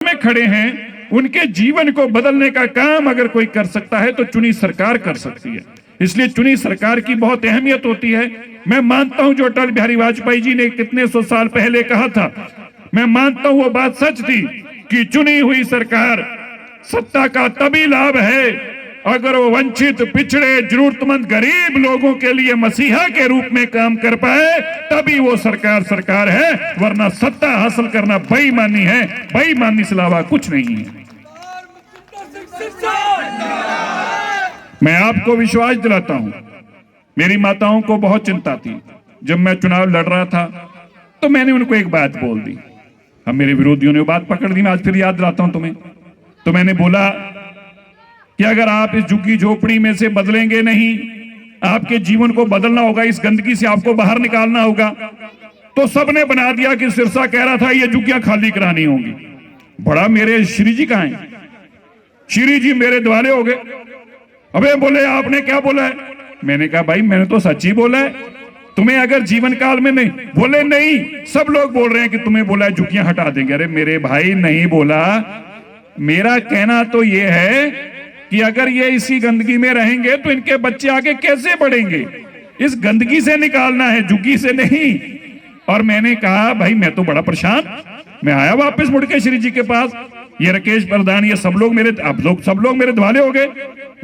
में खड़े हैं, उनके जीवन को बदलने का काम अगर कोई कर सकता है तो चुनी सरकार कर सकती है। इसलिए चुनी सरकार की बहुत अहमियत होती है। मैं मानता हूं जो अटल बिहारी वाजपेयी जी ने कितने सौ साल पहले कहा था, मैं मानता हूं वो बात सच थी कि चुनी हुई सरकार सत्ता का तभी लाभ है अगर वो वंचित, पिछड़े, जरूरतमंद, गरीब लोगों के लिए मसीहा के रूप में काम कर पाए, तभी वो सरकार सरकार है। वरना सत्ता हासिल करना बेईमानी है, बेईमानी से अलावा कुछ नहीं है। मैं आपको विश्वास दिलाता हूं, मेरी माताओं को बहुत चिंता थी। जब मैं चुनाव लड़ रहा था तो मैंने उनको एक बात बोल दी। अब मेरे विरोधियों ने वो बात पकड़ ली, मैं आज फिर याद दिलाता हूं तुम्हें। तो मैंने बोला कि अगर आप इस झुग्गी झोपड़ी में से बदलेंगे नहीं, आपके जीवन को बदलना होगा, इस गंदगी से आपको बाहर निकालना होगा। तो सबने बना दिया कि सिरसा कह रहा था ये झुग्गियां खाली करानी होंगी। बड़ा, मेरे श्री जी कहां हैं? श्री जी मेरे द्वारे हो गए। अबे बोले आपने क्या बोला है? मैंने कहा भाई मैंने तो सच ही बोला है, तुम्हें अगर जीवन काल में नहीं। बोले नहीं, सब लोग बोल रहे हैं कि तुम्हें बोला है झुग्गियां हटा देंगे। अरे मेरे भाई नहीं बोला, मेरा कहना तो ये है कि अगर ये इसी गंदगी में रहेंगे तो इनके बच्चे आगे कैसे बढ़ेंगे। इस गंदगी से निकालना है, झुग्गी से नहीं। और मैंने कहा भाई मैं तो बड़ा परेशान, मैं आया वापस मुड़ के श्री जी के पास। ये राकेश प्रधान, ये सब लोग मेरे, अब लोग सब लोग मेरे द्वाले हो गए।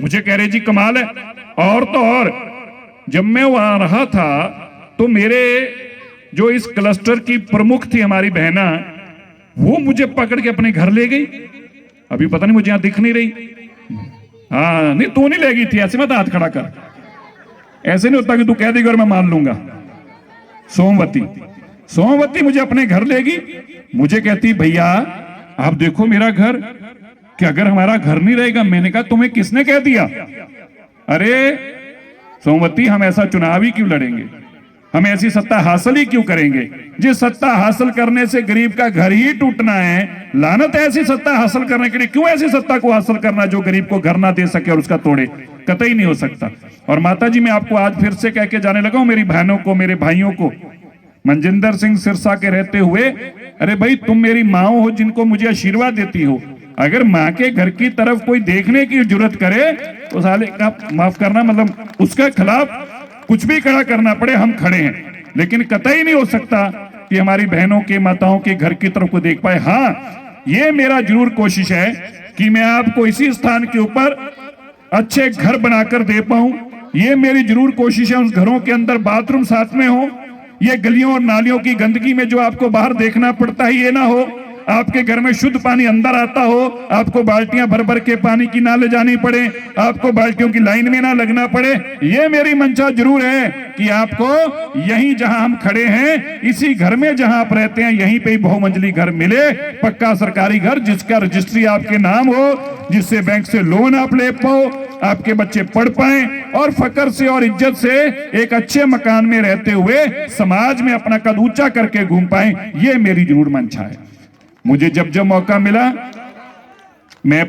मुझे कह रहे जी कमाल है। और तो और जब मैं वहां रहा था तो मेरे जो इस क्लस्टर की प्रमुख थी हमारी बहना, वो मुझे पकड़ के अपने घर ले गई। अभी पता नहीं मुझे यहां दिख नहीं रही। हाँ नहीं, तू नहीं ले गई थी, ऐसे मत हाथ खड़ा कर, ऐसे नहीं होता कि तू कह देगी और मैं मान लूंगा। सोमवती मुझे अपने घर ले गई। मुझे कहती भैया आप देखो मेरा घर, कि अगर हमारा घर नहीं रहेगा। मैंने कहा तुम्हें किसने कह दिया? अरे सोमवती हम ऐसा चुनाव ही क्यों लड़ेंगे, हम ऐसी सत्ता हासिल ही क्यों करेंगे जिस सत्ता हासिल करने से गरीब का घर ही टूटना है। लानत है ऐसी सत्ता हासिल करने के लिए। क्यों ऐसी सत्ता को हासिल करना जो गरीब को घर ना दे सके और उसका तोड़े? कतई नहीं हो सकता। और माता जी मैं आपको आज फिर से कह के जाने लगा हूं, मेरी बहनों को, मेरे भाइयों को, मनजिंदर सिंह सिरसा के रहते हुए, अरे भाई तुम मेरी माँ हो जिनको मुझे आशीर्वाद देती हो। अगर माँ के घर की तरफ कोई देखने की जरूरत करे तो साले का माफ करना, मतलब उसके खिलाफ कुछ भी खड़ा करना पड़े, हम खड़े हैं। लेकिन कतई नहीं हो सकता कि हमारी बहनों के, माताओं के घर की तरफ को देख पाए। हाँ, ये मेरा जरूर कोशिश है कि मैं आपको इसी स्थान के ऊपर अच्छे घर बनाकर दे पाऊं। ये मेरी जरूर कोशिश है। उन घरों के अंदर बाथरूम साथ में हो, ये गलियों और नालियों की गंदगी में जो आपको बाहर देखना पड़ता है ये ना हो। आपके घर में शुद्ध पानी अंदर आता हो, आपको बाल्टियां भर भर के पानी की ना ले जानी पड़े, आपको बाल्टियों की लाइन में ना लगना पड़े। ये मेरी मंशा जरूर है कि आपको यहीं जहां हम खड़े हैं, इसी घर में जहां आप रहते हैं, यहीं पे ही बहुमंजिली घर मिले, पक्का सरकारी घर जिसका रजिस्ट्री आपके नाम हो, जिससे बैंक से लोन आप ले पाओ, आपके बच्चे पढ़ पाए और फकर से और इज्जत से एक अच्छे मकान में रहते हुए समाज में अपना कद ऊंचा करके घूम पाए। ये मेरी जरूर मंशा है। मुझे जब जब मौका मिला मैं